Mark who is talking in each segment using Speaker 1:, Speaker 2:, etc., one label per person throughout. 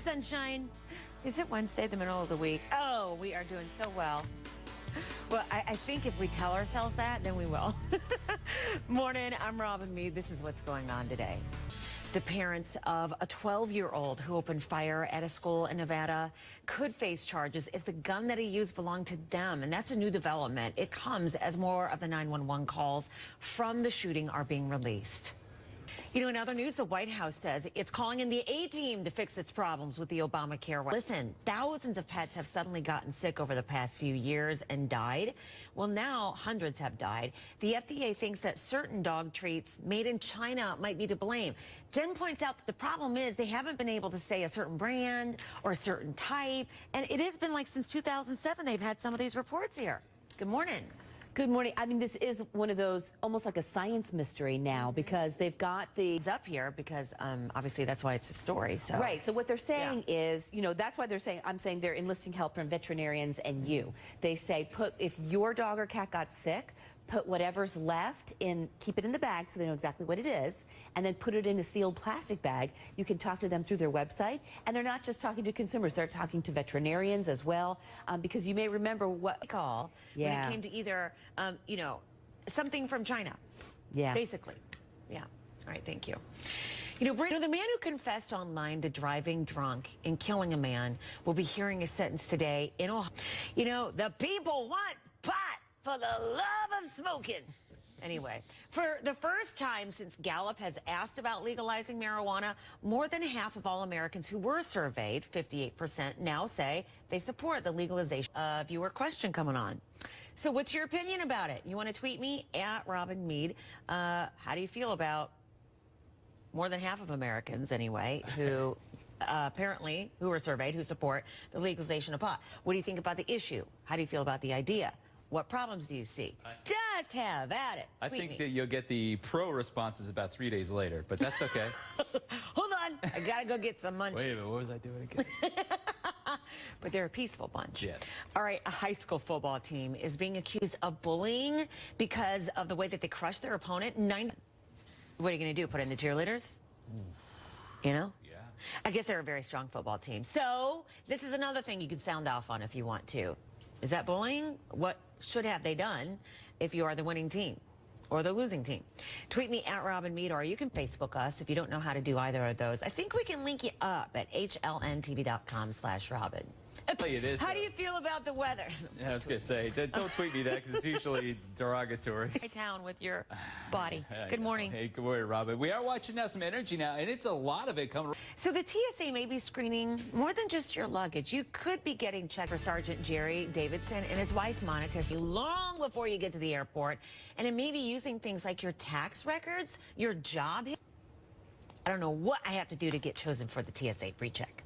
Speaker 1: sunshine. Is it Wednesday, the middle of the week? Oh, we are doing so well. Well, I think if we tell ourselves that, then we will. Morning, I'm Robin Meade. This is what's going on today. The parents of a 12-year-old who opened fire at a school in Nevada could face charges if the gun that he used belonged to them. And that's a new development. It comes as more of the 911 calls from the shooting are being released. You know, in other news, the White House says it's calling in the A-team to fix its problems with the Obamacare. Listen, thousands of pets have suddenly gotten sick over the past few years and died. Well, now hundreds have died. The FDA thinks that certain dog treats made in China might be to blame. Jen points out that the problem is they haven't been able to say a certain brand or a certain type. And it has been like since 2007 they've had some of these reports here. Good morning.
Speaker 2: Good morning. I mean, this is one of those almost like a science mystery now because they've got the...
Speaker 1: It's up here because obviously that's why it's a story. So.
Speaker 2: Right. So what they're saying is, you know, that's why they're saying, I'm saying they're enlisting help from veterinarians and you. They say, if your dog or cat got sick, put whatever's left in, keep it in the bag so they know exactly what it is, and then put it in a sealed plastic bag. You can talk to them through their website, and they're not just talking to consumers, they're talking to veterinarians as well, because you may remember what
Speaker 1: call when it came to either, you know, something from China.
Speaker 2: Yeah.
Speaker 1: Basically. Yeah. All right, thank you. You know, the man who confessed online to driving drunk and killing a man will be hearing his sentence today in Ohio. You know, the people want pot for the love of smoking. Anyway, for the first time since Gallup has asked about legalizing marijuana, more than half of all Americans who were surveyed, 58%, now say they support the legalization. Viewer question coming on. So what's your opinion about it? You want to tweet me at Robin Meade. How do you feel about more than half of Americans, anyway, who apparently, who were surveyed, who support the legalization of pot? What do you think about the issue? How do you feel about the idea? What problems do you see? Just have at it.
Speaker 3: I think that you'll get the pro responses about 3 days later, but that's okay.
Speaker 1: Hold on. I got to go get some munchies.
Speaker 3: Wait a minute, what was I doing again?
Speaker 1: But they're a peaceful bunch.
Speaker 3: Yes.
Speaker 1: All right, a high school football team is being accused of bullying because of the way that they crushed their opponent. What are you going to do, put in the cheerleaders? You know?
Speaker 3: Yeah.
Speaker 1: I guess they're a very strong football team. So this is another thing you can sound off on if you want to. Is that bullying? What should have they done if you are the winning team or the losing team? Tweet me at Robin Meade, or you can Facebook us if you don't know how to do either of those. I think we can link you up at hlntv.com/Robin. How do you feel about the weather?
Speaker 3: Yeah, I was going to say, don't tweet me that because it's usually derogatory.
Speaker 1: Town with your body. Good morning.
Speaker 3: Hey, good morning, Robin. We are watching now some energy now, and it's a lot of it coming.
Speaker 1: So the TSA may be screening more than just your luggage. You could be getting checked for Sergeant Jerry Davidson and his wife, Monica, long before you get to the airport. And it may be using things like your tax records, your job. I don't know what I have to do to get chosen for the TSA pre-check.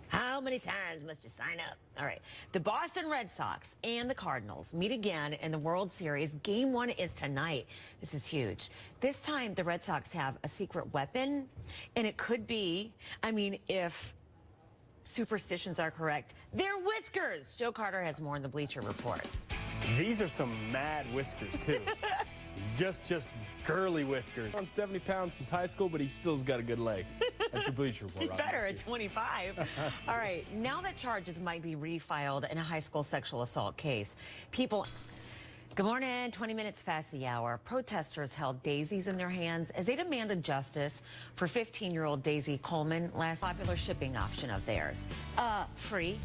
Speaker 1: How many times must you sign up? All right. The Boston Red Sox and the Cardinals meet again in the World Series. Game 1 is tonight. This is huge. This time, the Red Sox have a secret weapon, and it could be, I mean, if superstitions are correct, their whiskers. Joe Carter has more in the Bleacher Report.
Speaker 4: These are some mad whiskers, too. just girly whiskers. On 70 pounds since high school, but he still's got a good leg. That's your Bleacher Report.
Speaker 1: He's better at 25. All right, now that charges might be refiled in a high school sexual assault case, people... Good morning. 20 minutes past the hour. Protesters held daisies in their hands as they demanded justice for 15-year-old Daisy Coleman, last popular shipping option of theirs. Free.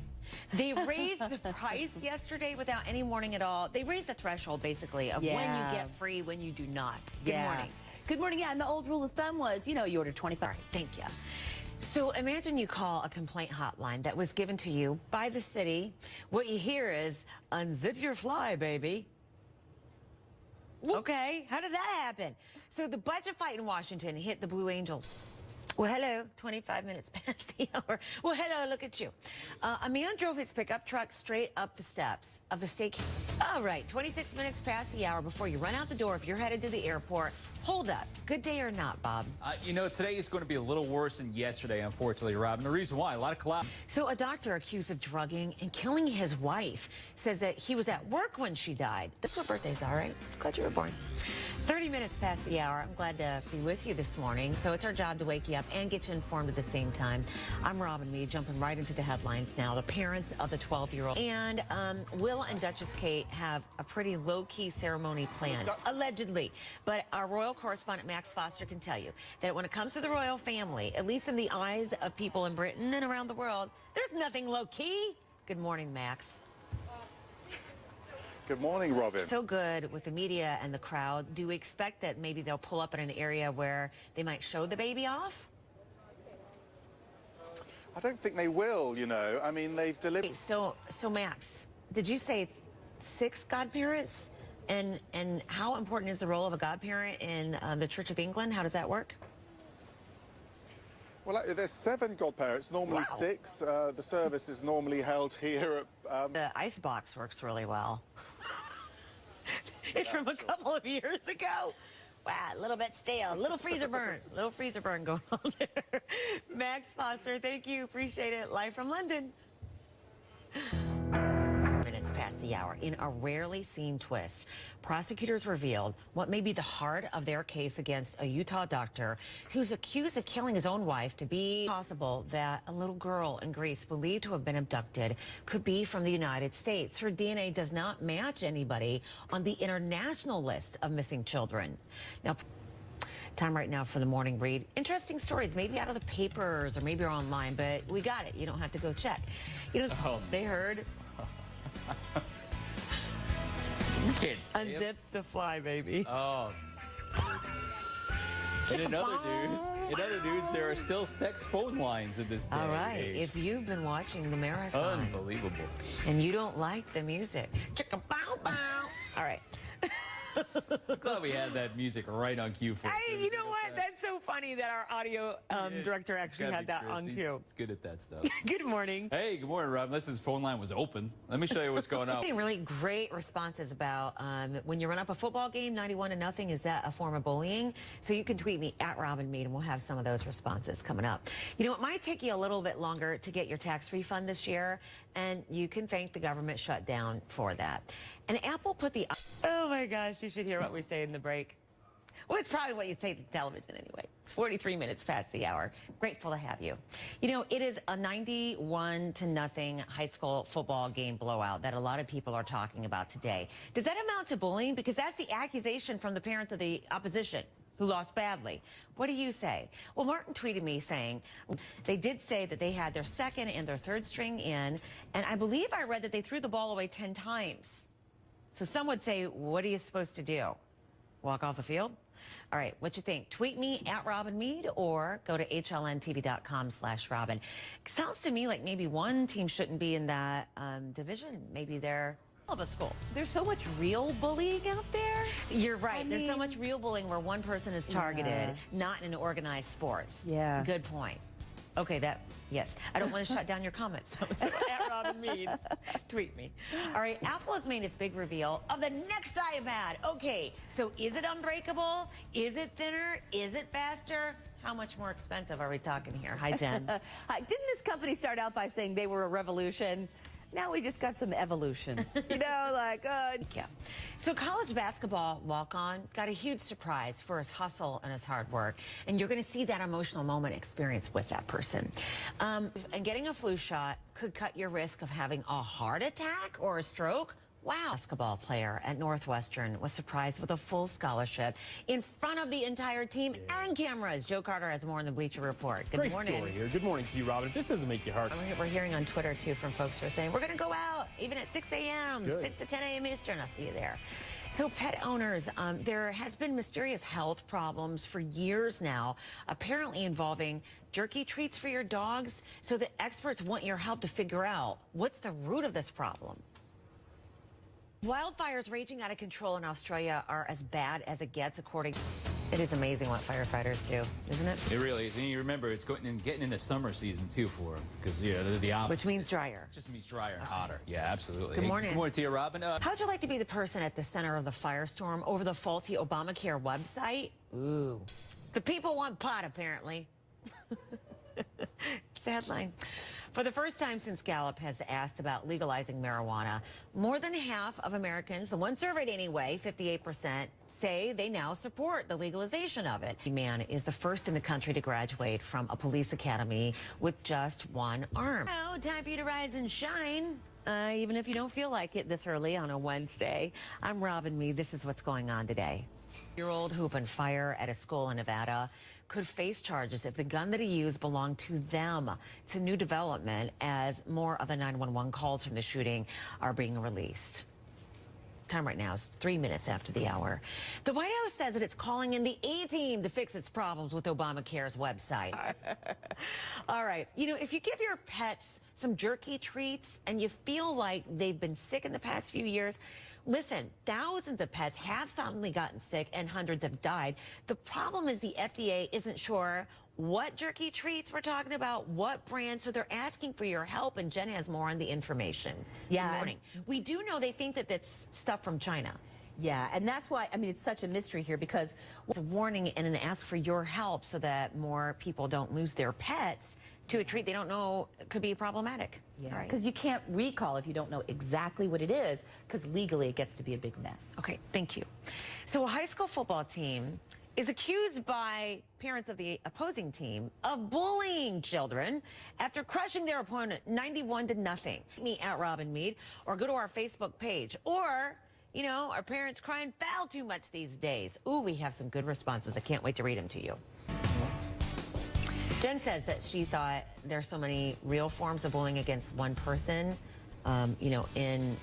Speaker 1: They raised the price yesterday without any warning at all. They raised the threshold, basically, of when you get free, when you do not. Good morning.
Speaker 2: Good morning. Yeah, and the old rule of thumb was, you know, you order 25.
Speaker 1: Right, thank you. So imagine you call a complaint hotline that was given to you by the city. What you hear is, unzip your fly, baby. Okay, how did that happen? So the budget fight in Washington hit the Blue Angels. Well, hello, 25 minutes past the hour. Well, hello, look at you. A man drove his pickup truck straight up the steps of the state. All right, 26 minutes past the hour before you run out the door if you're headed to the airport. Hold up. Good day or not, Bob?
Speaker 3: You know, today is going to be a little worse than yesterday, unfortunately, Rob. And the reason why, a lot of collapse.
Speaker 1: So a doctor accused of drugging and killing his wife says that he was at work when she died. That's what birthdays are, right? Glad you were born. 30 minutes past the hour. I'm glad to be with you this morning. So it's our job to wake you up and get you informed at the same time. I'm Robin Meade, jumping right into the headlines now. The parents of the 12-year-old and Will and Duchess Kate have a pretty low-key ceremony planned, allegedly. But our royal correspondent Max Foster can tell you that when it comes to the royal family, at least in the eyes of people in Britain and around the world, there's nothing low-key. Good morning, Max.
Speaker 5: Good morning, Robin.
Speaker 1: So good with the media and the crowd. Do we expect that maybe they'll pull up in an area where they might show the baby off?
Speaker 5: I don't think they will, you know. I mean, they've delivered...
Speaker 1: So Max, did you say 6 godparents? And how important is the role of a godparent in the Church of England? How does that work?
Speaker 5: Well, there's 7 godparents, normally 6. The service is normally held here at...
Speaker 1: The ice box works really well. It's from a couple of years ago. Wow, a little bit stale, a little freezer burn going on there. Max Foster, thank you, appreciate it. Live from London. Minutes past the hour. In a rarely seen twist, prosecutors revealed what may be the heart of their case against a Utah doctor who's accused of killing his own wife. To be possible that a little girl in Greece believed to have been abducted could be from the United States. Her DNA does not match anybody on the international list of missing children. Now, time right now for the morning read. Interesting stories, maybe out of the papers or maybe online, but we got it. You don't have to go check. You know, they heard...
Speaker 3: You can't say
Speaker 1: Unzip
Speaker 3: it.
Speaker 1: the fly, baby.
Speaker 3: Oh. And in other news, there are still sex phone lines in this day.
Speaker 1: All right.
Speaker 3: Age.
Speaker 1: If you've been watching the marathon
Speaker 3: Unbelievable.
Speaker 1: and you don't like the music, chicka bow bow. All right.
Speaker 3: I'm glad we had that music right on cue for us.
Speaker 1: Hey, you know what? That's so funny that our audio director actually had that on cue.
Speaker 3: It's good at that stuff.
Speaker 1: Good morning.
Speaker 3: Hey, good morning, Rob. Unless his phone line was open. Let me show you what's going on.
Speaker 1: Getting really great responses about when you run up a football game 91-0, is that a form of bullying? So you can tweet me at Robin Meade and we'll have some of those responses coming up. You know, it might take you a little bit longer to get your tax refund this year, and you can thank the government shutdown for that. And Apple put the... Oh my gosh, you should hear what we say in the break. Well, it's probably what you'd say to television anyway. 43 minutes past the hour. Grateful to have you. You know, it is a 91-0 high school football game blowout that a lot of people are talking about today. Does that amount to bullying? Because that's the accusation from the parents of the opposition who lost badly. What do you say? Well, Martin tweeted me saying they did say that they had their second and their third string in, and I believe I read that they threw the ball away 10 times. So some would say, what are you supposed to do? Walk off the field? All right, what you think? Tweet me at Robin Meade or go to HLNTV.com/Robin. Sounds to me like maybe one team shouldn't be in that division. Maybe they're of a school.
Speaker 2: There's so much real bullying out there.
Speaker 1: You're right.
Speaker 2: I
Speaker 1: There's so
Speaker 2: mean-
Speaker 1: much real bullying where one person is targeted, not in organized sports.
Speaker 2: Yeah.
Speaker 1: Good point. Okay, yes. I don't want to shut down your comments. At Robin Meade. Tweet me. All right, Apple has made its big reveal of the next iPad. Okay, so is it unbreakable? Is it thinner? Is it faster? How much more expensive are we talking here? Hi, Jen.
Speaker 2: Didn't this company start out by saying they were a revolution? Now we just got some evolution. You know, like...
Speaker 1: Yeah. So college basketball walk-on got a huge surprise for his hustle and his hard work. And you're going to see that emotional moment experience with that person. And getting a flu shot could cut your risk of having a heart attack or a stroke. Wow. Basketball player at Northwestern was surprised with a full scholarship in front of the entire team and cameras. Joe Carter has more in the Bleacher Report. Good
Speaker 4: Great
Speaker 1: morning.
Speaker 4: story here. Good morning to you, Robin. If this doesn't make you hard.
Speaker 1: We're hearing on Twitter, too, from folks who are saying, we're going to go out even at 6 a.m.,
Speaker 4: Good.
Speaker 1: 6 to 10 a.m. Eastern. I'll see you there. So pet owners, there has been mysterious health problems for years now, apparently involving jerky treats for your dogs. So the experts want your help to figure out what's the root of this problem. Wildfires raging out of control in Australia are as bad as it gets, according... It is amazing what firefighters do, isn't it?
Speaker 3: It really is. And you remember, it's getting into summer season, too, for them. Because, yeah, they're the opposite.
Speaker 1: Which means drier.
Speaker 3: It just means drier and hotter. Yeah, absolutely.
Speaker 1: Good
Speaker 3: Hey,
Speaker 1: morning.
Speaker 3: Good morning to you, Robin.
Speaker 1: How'd you like to be the person at the center of the firestorm over the faulty Obamacare website? Ooh. The people want pot, apparently. It's a headline. For the first time since Gallup has asked about legalizing marijuana, more than half of Americans, the ones surveyed anyway, 58%, say they now support the legalization of it. The man is the first in the country to graduate from a police academy with just one arm. Now, time for you to rise and shine. Even if you don't feel like it this early on a Wednesday. I'm Robin Meade. This is what's going on today. Year-old who opened fire at a school in Nevada could face charges if the gun that he used belonged to them. It's a new development as more of the 911 calls from the shooting are being released. Time right now is 3 minutes after the hour. The White House says that it's calling in the A-team to fix its problems with Obamacare's website. All right. You know, if you give your pets some jerky treats and you feel like they've been sick in the past few years, listen, thousands of pets have suddenly gotten sick and hundreds have died. The problem is the FDA isn't sure what jerky treats we're talking about, what brand, so they're asking for your help, and Jen has more on the information.
Speaker 2: Yeah.
Speaker 1: Good morning. We do know they think that that's stuff from China.
Speaker 2: Yeah, and that's why, I mean, it's such a mystery here because
Speaker 1: It's a warning and an ask for your help so that more people don't lose their pets to a treat they don't know could be problematic.
Speaker 2: yeah, because you can't recall if you don't know exactly what it is, because legally it gets to be a big mess.
Speaker 1: Okay, thank you. So a high school football team is accused by parents of the opposing team of bullying children after crushing their opponent 91-0. Meet me at Robin Meade or go to our Facebook page. Or, you know, are parents crying foul too much these days? Ooh, we have some good responses. I can't wait to read them to you. Jen says that she thought there's so many real forms of bullying against one person, you know, in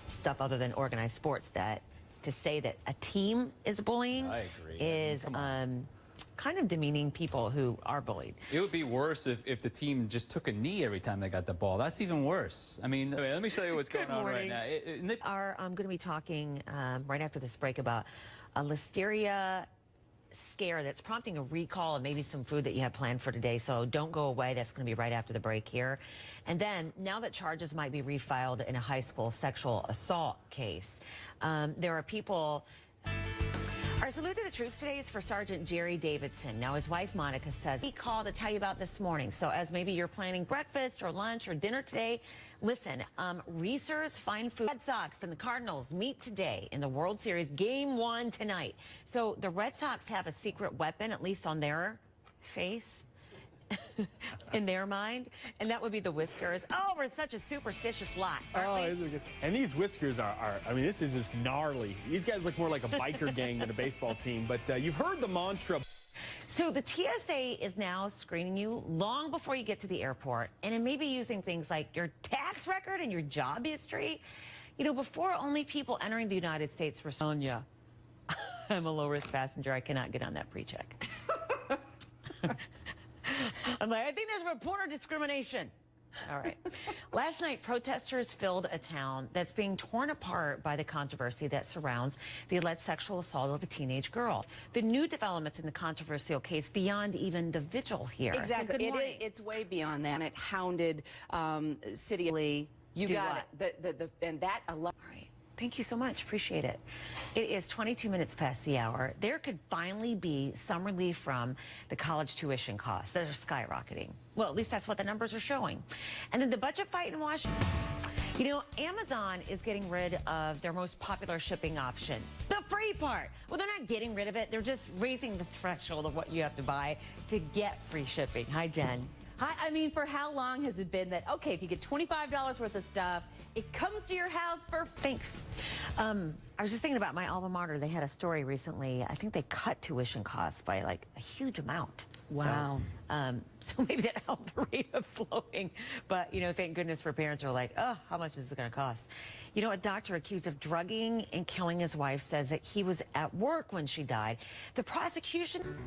Speaker 1: stuff other than organized sports, that to say that a team is bullying
Speaker 3: I agree.
Speaker 1: is
Speaker 3: Come on.
Speaker 1: kind of demeaning people who are bullied.
Speaker 3: It would be worse if the team just took a knee every time they got the ball. That's even worse. I mean, let me show you what's going on right
Speaker 1: morning.
Speaker 3: now.
Speaker 1: I'm going to be talking right after this break about a listeria scare that's prompting a recall and maybe some food that you have planned for today. So don't go away. That's going to be right after the break here. And then now that charges might be refiled in a high school sexual assault case, there are people. Our salute to the troops today is for Sergeant Jerry Davidson. Now, his wife, Monica, says he called to tell you about this morning. So as maybe you're planning breakfast or lunch or dinner today, listen, Reese's Fine Food. Red Sox and the Cardinals meet today in the World Series. Game 1 tonight. So the Red Sox have a secret weapon, at least on their face. In their mind, and that would be the whiskers. Oh, we're such a superstitious lot, aren't we?
Speaker 4: And these whiskers are, I mean, this is just gnarly. These guys look more like a biker gang than a baseball team, but you've heard the mantra.
Speaker 1: So the TSA is now screening you long before you get to the airport, and it may be using things like your tax record and your job history. You know, before, only people entering the United States were telling you, I'm a low-risk passenger. I cannot get on that pre-check. I'm like, I think there's reporter discrimination. All right. Last night, protesters filled a town that's being torn apart by the controversy that surrounds the alleged sexual assault of a teenage girl. The new developments in the controversial case beyond even the vigil here.
Speaker 6: Exactly.
Speaker 1: So good morning.
Speaker 6: It's way beyond that. It hounded city. You
Speaker 1: Do
Speaker 6: got it. And that alone.
Speaker 1: All right. Thank you so much. Appreciate it. It is 22 minutes past the hour. There could finally be some relief from the college tuition costs that are skyrocketing. Well, at least that's what the numbers are showing. And then the budget fight in Washington. You know, Amazon is getting rid of their most popular shipping option, the free part. Well, they're not getting rid of it. They're just raising the threshold of what you have to buy to get free shipping. Hi, Jen.
Speaker 2: Hi, I mean, for how long has it been that, okay, if you get $25 worth of stuff, it comes to your house for...
Speaker 1: Thanks. I was just thinking about my alma mater. They had a story recently. I think they cut tuition costs by like a huge amount.
Speaker 2: Wow.
Speaker 1: So maybe that helped the rate of slowing. But, you know, thank goodness for parents who are like, oh, how much is it going to cost? You know, a doctor accused of drugging and killing his wife says that he was at work when she died. The prosecution...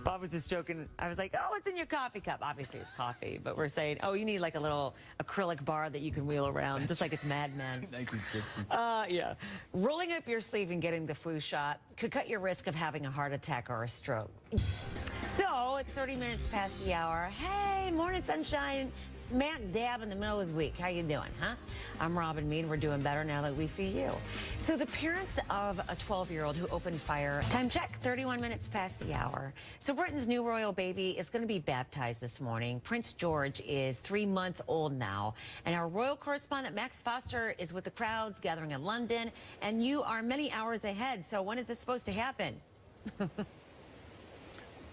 Speaker 1: Bob was just joking. I was like, oh, what's in your coffee cup? Obviously, it's coffee. But we're saying, oh, you need like a little acrylic bar that you can wheel around, just like it's Mad Men.
Speaker 3: 1960s.
Speaker 1: Yeah. Rolling up your sleeve and getting the flu shot could cut your risk of having a heart attack or a stroke. So it's It's 30 minutes past the hour. Hey, morning sunshine, smack dab in the middle of the week. How you doing, huh? I'm Robin Mead. We're doing better now that we see you. So the parents of a 12-year-old who opened fire, time check, 31 minutes past the hour. So Britain's new royal baby is going to be baptized this morning. Prince George is 3 months old now. And our royal correspondent, Max Foster, is with the crowds gathering in London. And you are many hours ahead. So when is this supposed to happen?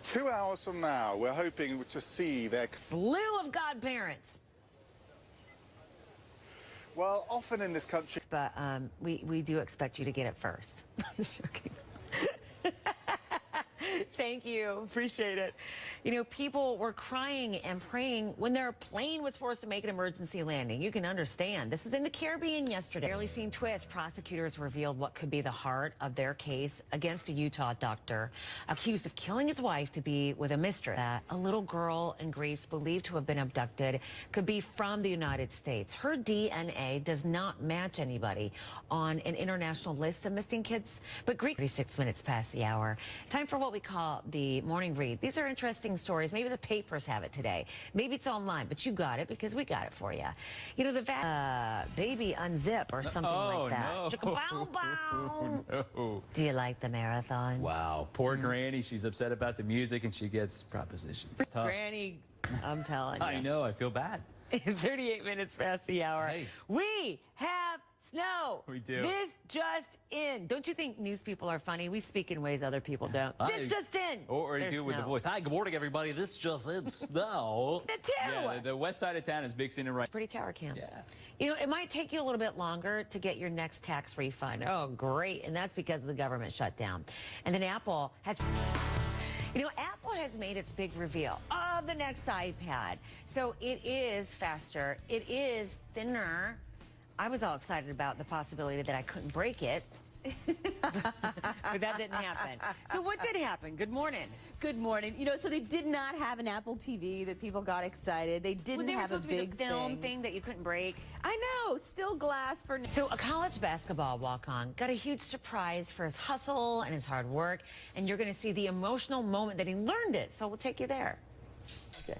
Speaker 5: 2 hours from now, we're hoping to see their...
Speaker 1: Slew of godparents.
Speaker 5: Well, often in this country...
Speaker 1: But we do expect you to get it first. Just joking. Thank you. Appreciate it. You know, people were crying and praying when their plane was forced to make an emergency landing. You can understand. This is in the Caribbean yesterday. Barely seen twist. Prosecutors revealed what could be the heart of their case against a Utah doctor accused of killing his wife to be with a mistress. A little girl in Greece believed to have been abducted could be from the United States. Her DNA does not match anybody on an international list of missing kids. But Greek, 36 minutes past the hour. Time for what we call the morning read. These are interesting stories. Maybe the papers have it today. Maybe it's online, but you got it because we got it for you. You know, the baby unzip or something like that.
Speaker 3: No.
Speaker 1: Chicka-bow-bow.
Speaker 3: No.
Speaker 1: Do you like the marathon?
Speaker 3: Wow, poor Granny. She's upset about the music and she gets propositions. It's tough.
Speaker 1: Granny, I'm telling you.
Speaker 3: I know, I feel bad.
Speaker 1: 38 minutes past the hour.
Speaker 3: Hey.
Speaker 1: We have snow.
Speaker 3: We do.
Speaker 1: This just in. Don't you think news people are funny? We speak in ways other people don't. This just in.
Speaker 3: Or you
Speaker 1: There's
Speaker 3: do it with the
Speaker 1: snow.
Speaker 3: voice. Hi, good morning, everybody. This just in snow.
Speaker 1: The two.
Speaker 3: Yeah, the west side of town is mixing it right.
Speaker 1: Pretty tower cam.
Speaker 3: Yeah.
Speaker 1: You know, it might take you a little bit longer to get your next tax refund. Oh, great. And that's because of the government shutdown. And then Apple has... You know, Apple has made its big reveal of the next iPad. So it is faster. It is thinner. I was all excited about the possibility that I couldn't break it. But that didn't happen. So what did happen? Good morning.
Speaker 2: Good morning. You know, so they did not have an Apple TV that people got excited. They didn't
Speaker 1: Well,
Speaker 2: have a
Speaker 1: supposed to be
Speaker 2: big
Speaker 1: the film thing that you couldn't break.
Speaker 2: I know, still glass for now.
Speaker 1: So a college basketball walk-on got a huge surprise for his hustle and his hard work, and you're going to see the emotional moment that he learned it. So we'll take you there.
Speaker 2: Okay.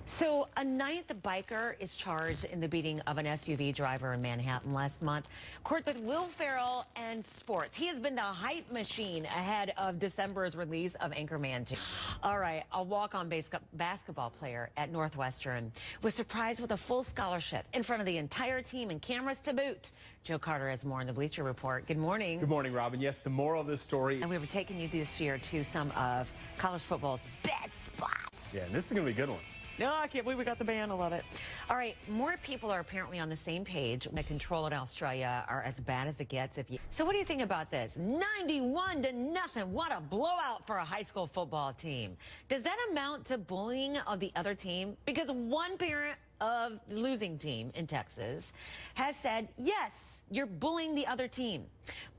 Speaker 1: So a ninth biker is charged in the beating of an SUV driver in Manhattan last month. Court with Will Ferrell and sports. He has been the hype machine ahead of December's release of Anchorman 2. All right, a walk-on basketball player at Northwestern was surprised with a full scholarship in front of the entire team and cameras to boot. Joe Carter has more in the Bleacher Report. Good morning.
Speaker 4: Good morning, Robin. Yes, the moral of this story.
Speaker 1: And we were taking you this year to some of college football's best spots.
Speaker 4: Yeah, and this is going to be a good one.
Speaker 1: No, I can't believe we got the band. I love it. All right, more people are apparently on the same page. The control in Australia are as bad as it gets. So what do you think about this? 91-0. What a blowout for a high school football team. Does that amount to bullying of the other team? Because one parent of the losing team in Texas has said, yes, you're bullying the other team.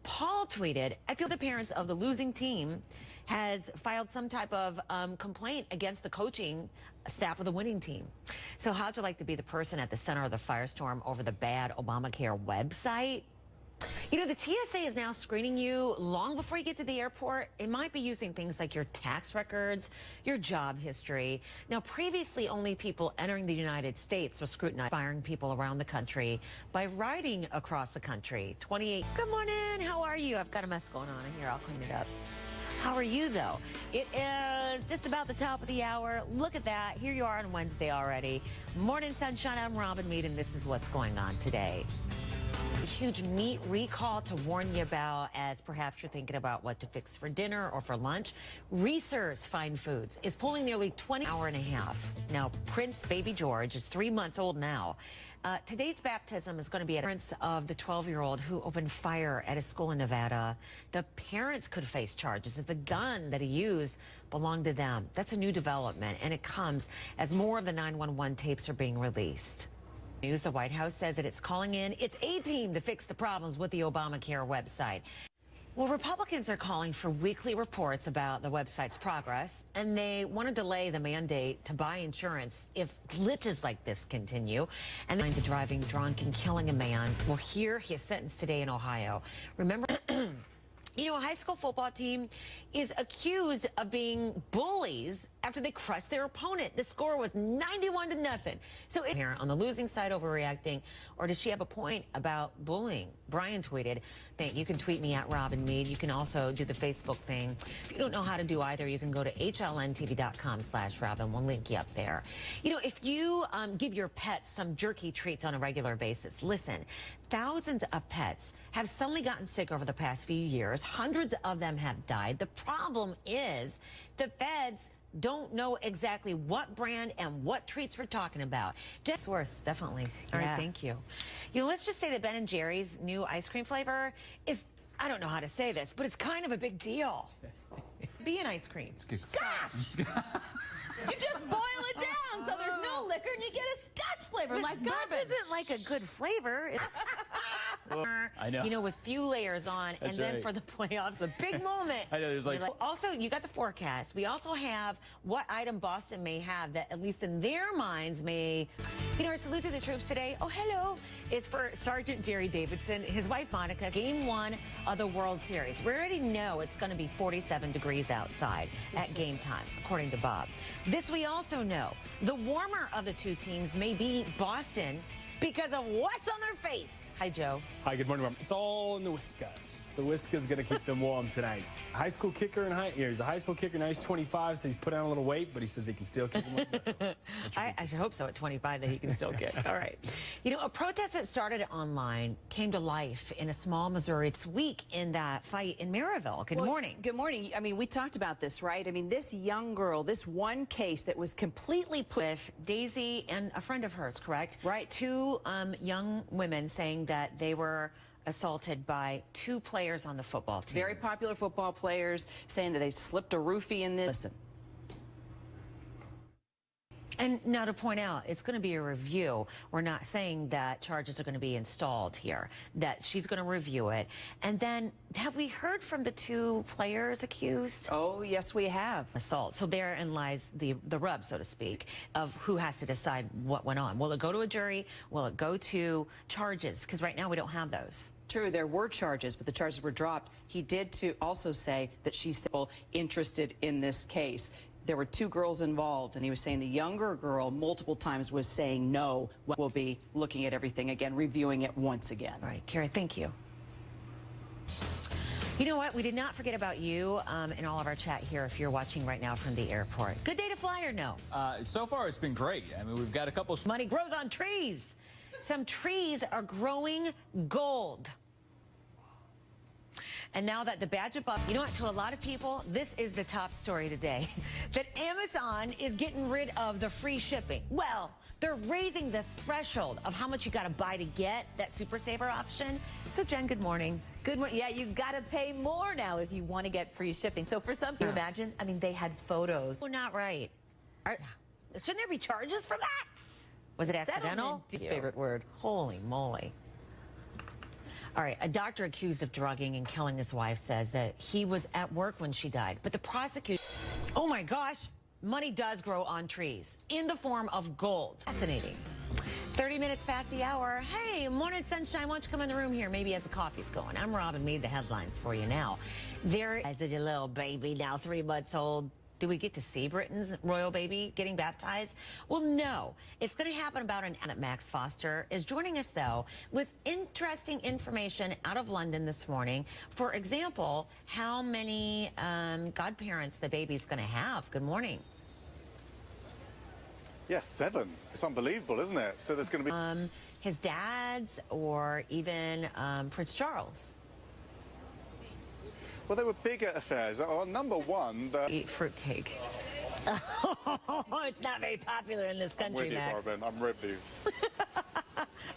Speaker 1: Paul tweeted, I feel the parents of the losing team has filed some type of complaint against the coaching staff of the winning team. So how'd you like to be the person at the center of the firestorm over the bad Obamacare website? You know, the TSA is now screening you long before you get to the airport. It might be using things like your tax records, your job history. Now, previously, only people entering the United States were scrutinized, firing people around the country by riding across the country. 28. Good morning. How are you? I've got a mess going on here. I'll clean it up. How are you, though? It is just about the top of the hour. Look at that. Here you are on Wednesday already. Morning sunshine. I'm Robin Mead, and this is what's going on today. A huge meat recall to warn you about as perhaps you're thinking about what to fix for dinner or for lunch. Reese's Fine Foods is pulling nearly 20 hour and a half. Now, Prince Baby George is 3 months old now. Today's baptism is going to be at the parents of the 12-year-old who opened fire at a school in Nevada. The parents could face charges if the gun that he used belonged to them. That's a new development, and it comes as more of the 911 tapes are being released. News: the White House says that it's calling in its A-team to fix the problems with the Obamacare website. Well, Republicans are calling for weekly reports about the website's progress, and they want to delay the mandate to buy insurance if glitches like this continue. And the driving drunk and killing a man will hear his sentence today in Ohio. Remember, you know, a high school football team is accused of being bullies after they crushed their opponent. The score was 91-0. So here on the losing side overreacting, or does she have a point about bullying? Brian tweeted, you can tweet me at Robin Meade. You can also do the Facebook thing. If you don't know how to do either, you can go to hlntv.com/Robin. We'll link you up there. You know, if you give your pets some jerky treats on a regular basis, listen, thousands of pets have suddenly gotten sick over the past few years. Hundreds of them have died. The problem is the feds don't know exactly what brand and what treats we're talking about. Just source, definitely. All right, thank you. You know, let's just say that Ben & Jerry's new ice cream flavor is, I don't know how to say this, but it's kind of a big deal. Be an ice cream.
Speaker 2: Scotch! You just boil it down so there's no liquor and you get a Scotch flavor like
Speaker 1: Scotch
Speaker 2: bourbon.
Speaker 1: isn't like a good flavor.
Speaker 3: I know.
Speaker 1: You know, with few layers on,
Speaker 3: That's
Speaker 1: and then
Speaker 3: right.
Speaker 1: for the playoffs, the big moment.
Speaker 3: I know, there's like...
Speaker 1: Also, you got the forecast. We also have what item Boston may have that, at least in their minds, may... You know, our salute to the troops today, oh, hello, is for Sergeant Jerry Davidson, his wife Monica, Game 1 of the World Series. We already know it's going to be 47 degrees outside at game time, according to Bob. This we also know. The warmer of the two teams may be Boston because of what's on their face. Hi, Joe.
Speaker 4: Hi, good morning, Robin. It's all in the Whiskas. The Whiskas going to keep them warm tonight. High school kicker he's a high school kicker now. He's 25, so he's put on a little weight, but he says he can still kick them warm.
Speaker 1: I should hope so at 25 that he can still kick. All right. You know, a protest that started online came to life in a small Missouri week in that fight in Maryville. Good morning.
Speaker 6: Good morning. I mean, we talked about this, right? I mean, this young girl, this one case that was completely put...
Speaker 1: With Daisy and a friend of hers, correct?
Speaker 6: Right.
Speaker 1: Two young women saying that they were assaulted by two players on the football team.
Speaker 6: Very popular football players saying that they slipped a roofie in this. Listen.
Speaker 1: And now to point out, it's going to be a review. We're not saying that charges are going to be installed here, that she's going to review it. And then have we heard from the two players accused?
Speaker 6: Oh, yes, we have.
Speaker 1: Assault. So therein lies the rub, so to speak, of who has to decide what went on. Will it go to a jury? Will it go to charges? Because right now we don't have those.
Speaker 6: True, there were charges, but the charges were dropped. He did also say that she's interested in this case. There were two girls involved, and he was saying the younger girl multiple times was saying no. We'll be looking at everything again, reviewing it once again.
Speaker 1: All right, Carrie, thank you. You know what? We did not forget about you in all of our chat here if you're watching right now from the airport. Good day to fly or no?
Speaker 3: So far, it's been great. I mean, we've got a couple...
Speaker 1: Money grows on trees. Some trees are growing gold. And now that the badge of buff, you know what, to a lot of people, this is the top story today. That Amazon is getting rid of the free shipping. Well, they're raising the threshold of how much you got to buy to get that Super Saver option. So, Jen, good morning.
Speaker 2: Good morning. Yeah, you got to pay more now if you want to get free shipping. So for some people, imagine, I mean, they had photos.
Speaker 1: Oh, not right. Shouldn't there be charges for that? Was it accidental?
Speaker 2: His favorite word.
Speaker 1: Holy moly. All right, a doctor accused of drugging and killing his wife says that he was at work when she died. But the prosecution, oh my gosh, money does grow on trees in the form of gold. Fascinating. 30 minutes past the hour. Hey, morning sunshine, why don't you come in the room here, maybe as the coffee's going. I'm Robin Meade, the headlines for you now. There is a little baby now, 3 months old. Do we get to see Britain's royal baby getting baptized? Well, no. It's going to happen about an hour. Max Foster is joining us, though, with interesting information out of London this morning. For example, how many godparents the baby's going to have. Good morning.
Speaker 5: Yes, 7. It's unbelievable, isn't it? So there's going to be...
Speaker 1: His dad's or even Prince Charles.
Speaker 5: Well, they were bigger affairs. Number one,
Speaker 1: Eat fruitcake. It's not very popular in this country,
Speaker 5: with you,
Speaker 1: Max.
Speaker 5: Robin. I'm with you.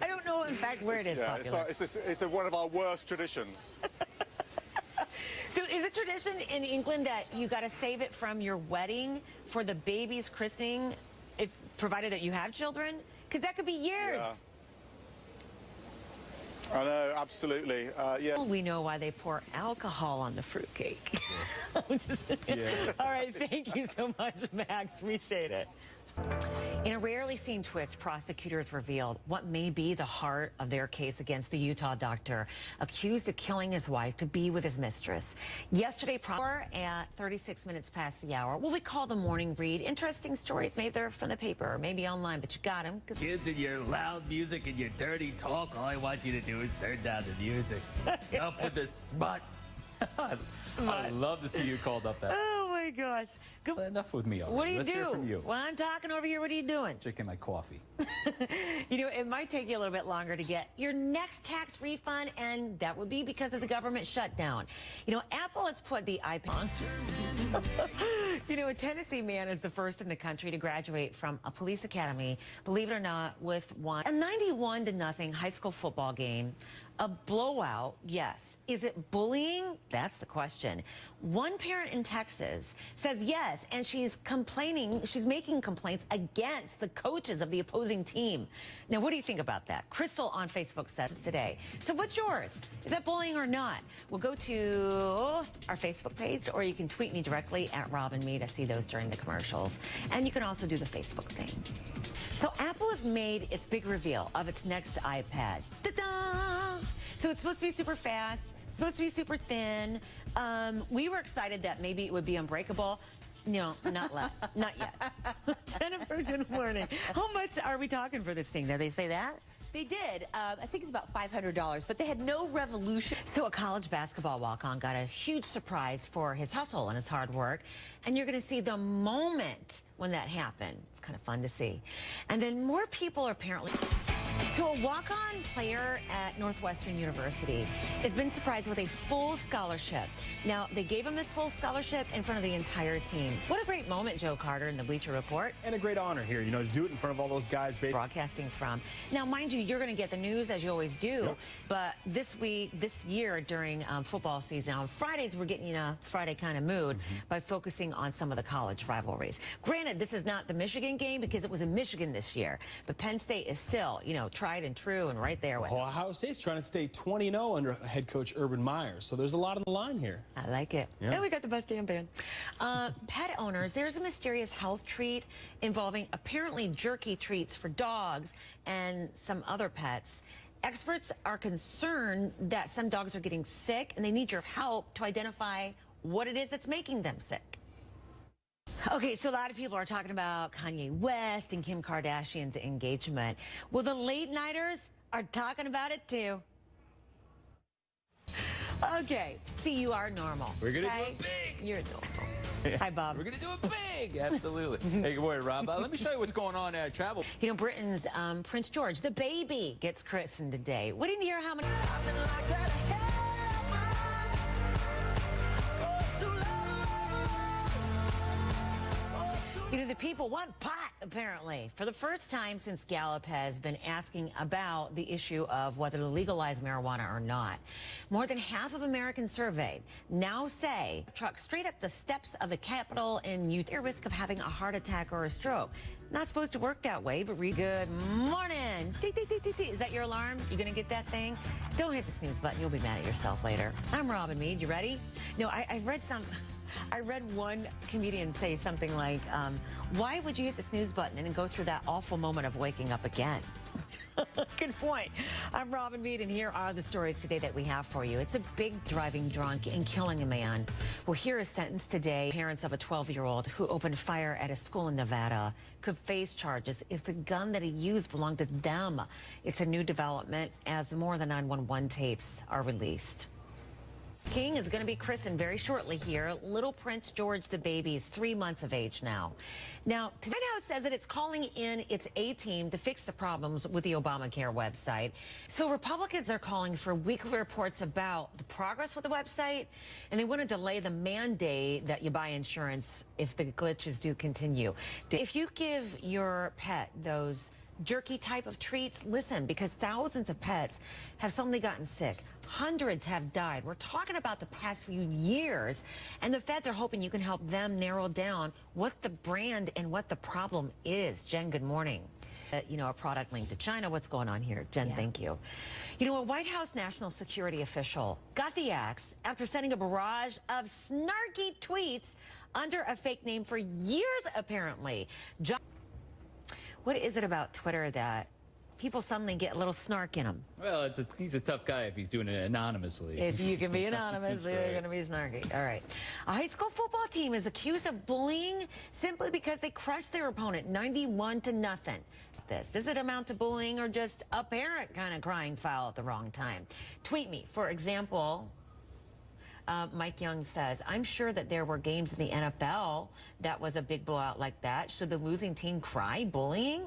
Speaker 1: I don't know, in fact, where it is popular.
Speaker 5: It's one of our worst traditions.
Speaker 1: So is it tradition in England that you got to save it from your wedding for the baby's christening, if provided that you have children? Because that could be years.
Speaker 5: Yeah. I know, absolutely. Yeah.
Speaker 1: We know why they pour alcohol on the fruitcake.
Speaker 4: Yeah.
Speaker 1: All right, thank you so much, Max. Appreciate it. In a rarely seen twist, prosecutors revealed what may be the heart of their case against the Utah doctor accused of killing his wife to be with his mistress. Yesterday, at 36 minutes past the hour, what we call the morning read. Interesting stories. Maybe they're from the paper or maybe online, but you got them.
Speaker 7: Kids and your loud music and your dirty talk, all I want you to do is turn down the music. Up with the smut.
Speaker 3: I'd love to see you called up that.
Speaker 1: Oh my gosh. Good.
Speaker 3: Enough with me already.
Speaker 1: What do you
Speaker 3: Let's
Speaker 1: do?
Speaker 3: hear from you.
Speaker 1: While I'm talking over here, what are you doing?
Speaker 3: Drinking my coffee.
Speaker 1: You know, it might take you a little bit longer to get your next tax refund, and that would be because of the government shutdown. You know, Apple has put the iPad. You know, a Tennessee man is the first in the country to graduate from a police academy, believe it or not, with a 91-0 high school football game. A blowout, yes. Is it bullying? That's the question. One parent in Texas says yes, and she's making complaints against the coaches of the opposing team. Now, what do you think about that? Crystal on Facebook says today. So what's yours? Is that bullying or not? We'll go to our Facebook page, or you can tweet me directly at Robin Mead. I see those during the commercials. And you can also do the Facebook thing. So Apple has made its big reveal of its next iPad. Ta-da! So it's supposed to be super fast, supposed to be super thin. We were excited that maybe it would be unbreakable. No, not yet. Jennifer, good morning. How much are we talking for this thing? Did they say that?
Speaker 2: They did. I think it's about $500, but they had no revolution.
Speaker 1: So a college basketball walk-on got a huge surprise for his hustle and his hard work. And you're going to see the moment when that happened. It's kind of fun to see. And then more people are apparently... So a walk-on player at Northwestern University has been surprised with a full scholarship. Now, they gave him this full scholarship in front of the entire team. What a great moment, Joe Carter in the Bleacher Report.
Speaker 4: And a great honor here, you know, to do it in front of all those guys.
Speaker 1: Broadcasting from. Now, mind you, you're going to get the news as you always do.
Speaker 4: Yep.
Speaker 1: But this year during football season, on Fridays, we're getting in a Friday kind of mood by focusing on some of the college rivalries. Granted, this is not the Michigan game because it was in Michigan this year. But Penn State is still, you know, tried and true and right there with
Speaker 4: Well, Ohio State's trying to stay 20-0 under head coach Urban Meyer, so there's a lot on the line here.
Speaker 1: I like it.
Speaker 4: Yeah.
Speaker 1: And we got the best damn band. Pet owners, there's a mysterious health treat involving apparently jerky treats for dogs and some other pets. Experts are concerned that some dogs are getting sick and they need your help to identify what it is that's making them sick. Okay, so a lot of people are talking about Kanye West and Kim Kardashian's engagement. Well, the late nighters are talking about it too. Okay, see, you are normal.
Speaker 3: We're going to
Speaker 1: okay?
Speaker 3: do it big.
Speaker 1: You're normal. Hi, Bob.
Speaker 3: We're going to do it big. Absolutely. Hey, good morning, Rob. Let me show you what's going on at Travel.
Speaker 1: You know, Britain's Prince George, the baby, gets christened today. We didn't hear how many... You know, the people want pot, apparently. For the first time since Gallup has been asking about the issue of whether to legalize marijuana or not. More than half of Americans surveyed now say truck straight up the steps of the Capitol in Utah at risk of having a heart attack or a stroke. Not supposed to work that way, but good morning. Dee, dee, dee, dee, dee. Is that your alarm? You gonna get that thing? Don't hit the snooze button. You'll be mad at yourself later. I'm Robin Mead. You ready? No, I read one comedian say something like, why would you hit the snooze button and then go through that awful moment of waking up again? Good point. I'm Robin Mead, and here are the stories today that we have for you. It's a big driving drunk and killing a man. Well, here is sentence today. Parents of a 12-year-old who opened fire at a school in Nevada could face charges if the gun that he used belonged to them. It's a new development as more than 911 tapes are released. King is going to be christened very shortly here. Little Prince George the baby is 3 months of age now. Now, the White House says that it's calling in its A-team to fix the problems with the Obamacare website. So Republicans are calling for weekly reports about the progress with the website, and they want to delay the mandate that you buy insurance if the glitches do continue. If you give your pet those jerky type of treats, listen, because thousands of pets have suddenly gotten sick. Hundreds have died. We're talking about the past few years, and the feds are hoping you can help them narrow down what the brand and what the problem is. Jen, good morning. You know, a product linked to China. What's going on here? Jen, thank you. You know, a White House national security official got the axe after sending a barrage of snarky tweets under a fake name for years, apparently. What is it about Twitter that people suddenly get a little snark in them?
Speaker 3: Well, he's a tough guy if he's doing it anonymously.
Speaker 1: If you can be anonymous,
Speaker 3: That's
Speaker 1: you're
Speaker 3: right.
Speaker 1: going to be snarky. All right. A high school football team is accused of bullying simply because they crushed their opponent 91-0. Does it amount to bullying or just a parent kind of crying foul at the wrong time? Tweet me. For example, Mike Young says, I'm sure that there were games in the NFL that was a big blowout like that. Should the losing team cry bullying?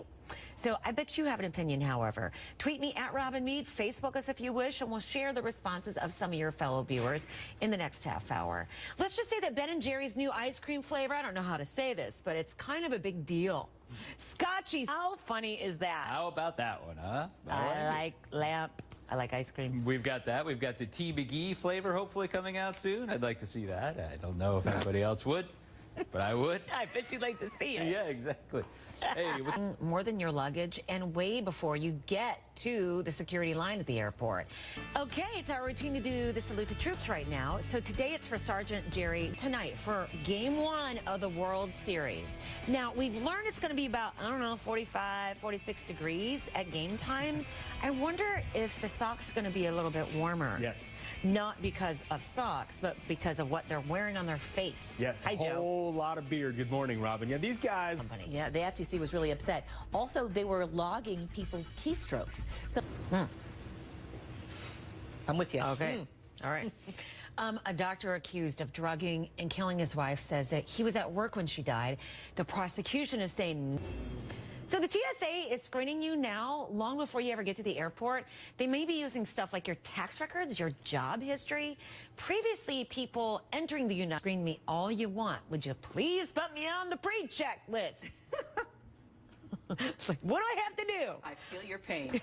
Speaker 1: So I bet you have an opinion, however. Tweet me at Robin Meade, Facebook us if you wish, and we'll share the responses of some of your fellow viewers in the next half hour. Let's just say that Ben & Jerry's new ice cream flavor, I don't know how to say this, but it's kind of a big deal. Scotchy, how funny is that?
Speaker 3: How about that one, huh?
Speaker 1: I like lamp. I like ice cream.
Speaker 3: We've got that. We've got the T. McGee flavor hopefully coming out soon. I'd like to see that. I don't know if anybody else would, but I would.
Speaker 1: I bet you'd like to see it.
Speaker 3: Yeah, exactly. Hey,
Speaker 1: More than your luggage and way before you get to the security line at the airport. Okay, it's our routine to do the salute to troops right now. So today it's for Sergeant Jerry tonight for game 1 of the World Series. Now, we've learned it's going to be about, I don't know, 45, 46 degrees at game time. I wonder if the socks are going to be a little bit warmer.
Speaker 4: Yes.
Speaker 1: Not because of socks, but because of what they're wearing on their face.
Speaker 4: Yes,
Speaker 1: Hi,
Speaker 4: a
Speaker 1: Joe.
Speaker 4: whole lot of beard. Good morning, Robin. Yeah, these guys.
Speaker 1: Company.
Speaker 2: Yeah, the FTC was really upset. Also, they were logging people's keystrokes. So, I'm with you.
Speaker 1: Okay. All right. A doctor accused of drugging and killing his wife says that he was at work when she died. The prosecution is saying. So the TSA is screening you now, long before you ever get to the airport. They may be using stuff like your tax records, your job history. Previously, people entering the United States screen me all you want. Would you please put me on the pre-check list? Like, what do I have to do?
Speaker 6: I feel your pain.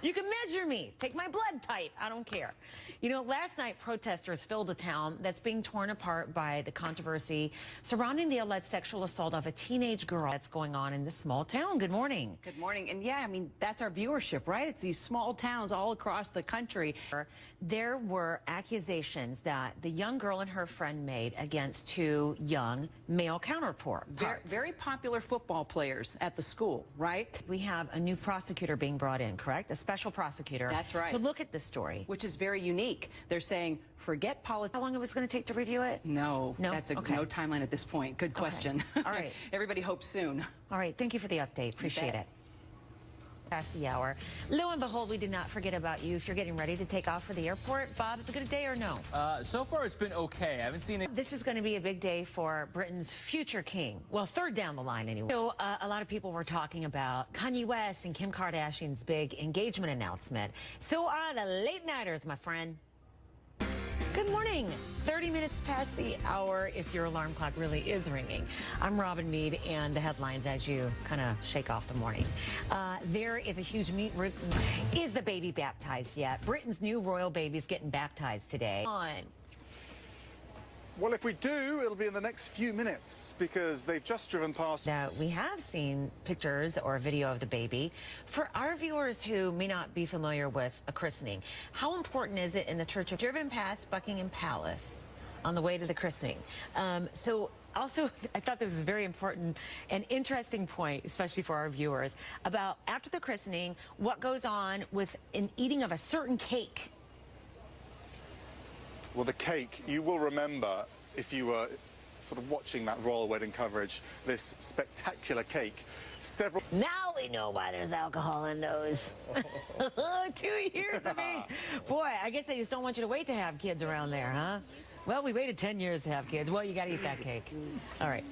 Speaker 1: You can measure me. Take my blood type. I don't care. You know, last night, protesters filled a town that's being torn apart by the controversy surrounding the alleged sexual assault of a teenage girl that's going on in this small town. Good morning.
Speaker 6: Good morning. And yeah, I mean, that's our viewership, right? It's these small towns all across the country.
Speaker 1: There were accusations that the young girl and her friend made against 2 young male counterparts.
Speaker 6: Very popular football players at the school, right?
Speaker 1: We have a new prosecutor being brought in, correct? A special prosecutor.
Speaker 6: That's right.
Speaker 1: To look at this story.
Speaker 6: Which is very unique. They're saying, forget politics.
Speaker 1: How long it was going to take to review it?
Speaker 6: No,
Speaker 1: No?
Speaker 6: that's
Speaker 1: Okay.
Speaker 6: no timeline at this point. Good question.
Speaker 1: All right.
Speaker 6: Everybody hopes soon.
Speaker 1: All right. Thank you for the update. Appreciate
Speaker 6: bet.
Speaker 1: it. Past the hour. Lo and behold, we did not forget about you. If you're getting ready to take off for the airport, Bob, is it a good day or no?
Speaker 3: so far it's been okay. I haven't seen it.
Speaker 1: This is going to be a big day for Britain's future king. Well, third down the line anyway. So a lot of people were talking about Kanye West and Kim Kardashian's big engagement announcement. So are the late nighters, my friend. Good morning. 30 minutes past the hour if your alarm clock really is ringing. I'm Robin Meade, and the headlines as you kind of shake off the morning. There is a huge meet. Is the baby baptized yet? Britain's new royal baby's getting baptized today.
Speaker 5: Well, if we do, it'll be in the next few minutes because they've just driven past.
Speaker 1: Now, we have seen pictures or a video of the baby. For our viewers who may not be familiar with a christening, how important is it in the church of driven past Buckingham Palace on the way to the christening? Also, I thought this was a very important and interesting point, especially for our viewers, about after the christening, what goes on with an eating of a certain cake.
Speaker 5: Well, the cake, you will remember if you were sort of watching that royal wedding coverage, this spectacular cake.
Speaker 1: Now we know why there's alcohol in those. 2 years of age. Boy, I guess they just don't want you to wait to have kids around there, huh? Well, we waited 10 years to have kids. Well, you got to eat that cake. All right.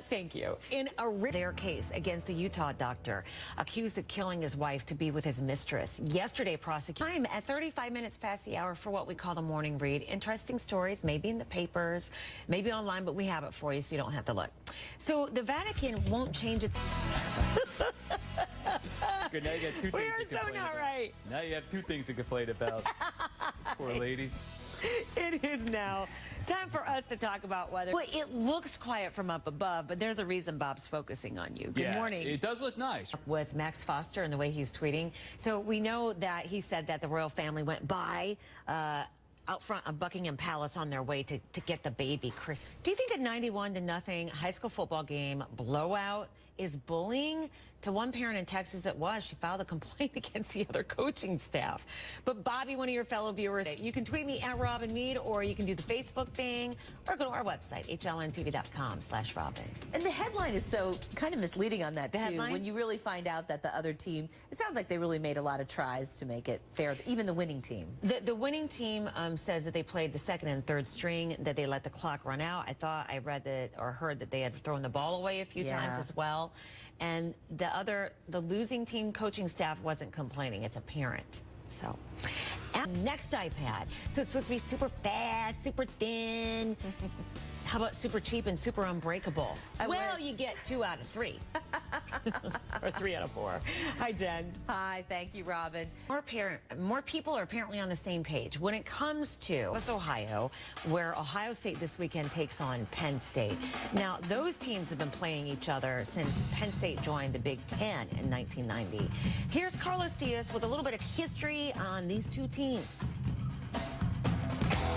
Speaker 1: Thank you. In their case against the Utah doctor accused of killing his wife to be with his mistress. Yesterday, prosecution at 35 minutes past the hour for what we call the morning read. Interesting stories, maybe in the papers, maybe online, but we have it for you so you don't have to look. So the Vatican won't change its...
Speaker 3: Good, now you got 2 things
Speaker 1: We
Speaker 3: to
Speaker 1: are so
Speaker 3: complain
Speaker 1: not
Speaker 3: about.
Speaker 1: right.
Speaker 3: Now you have 2 things to complain about. Poor ladies.
Speaker 1: It is now time for us to talk about weather. Well, it looks quiet from up above, but there's a reason Bob's focusing on you. Good morning.
Speaker 3: It does look nice.
Speaker 1: With Max Foster and the way he's tweeting. So we know that he said that the royal family went by out front of Buckingham Palace on their way to get the baby, Chris. Do you think a 91-0 high school football game blowout is bullying? To one parent in Texas, it was. She filed a complaint against the other coaching staff. But Bobby, one of your fellow viewers, you can tweet me at Robin Meade, or you can do the Facebook thing, or go to our website, hlntv.com/Robin.
Speaker 2: And the headline is so kind of misleading on that,
Speaker 1: The
Speaker 2: too.
Speaker 1: headline?
Speaker 2: When you really find out that the other team, it sounds like they really made a lot of tries to make it fair, even the winning team.
Speaker 1: The winning team says that they played the second and third string, that they let the clock run out. I thought I read that or heard that they had thrown the ball away a few times as well. And the losing team coaching staff wasn't complaining. It's a parent. So, and next iPad. So it's supposed to be super fast, super thin. How about super cheap and super unbreakable? Well,
Speaker 2: wish.
Speaker 1: you get 2 out of 3. Or 3 out of 4. Hi, Jen.
Speaker 2: Hi, thank you, Robin.
Speaker 1: More people are apparently on the same page when it comes to Ohio, where Ohio State this weekend takes on Penn State. Now, those teams have been playing each other since Penn State joined the Big Ten in 1990. Here's Carlos Diaz with a little bit of history on these two teams.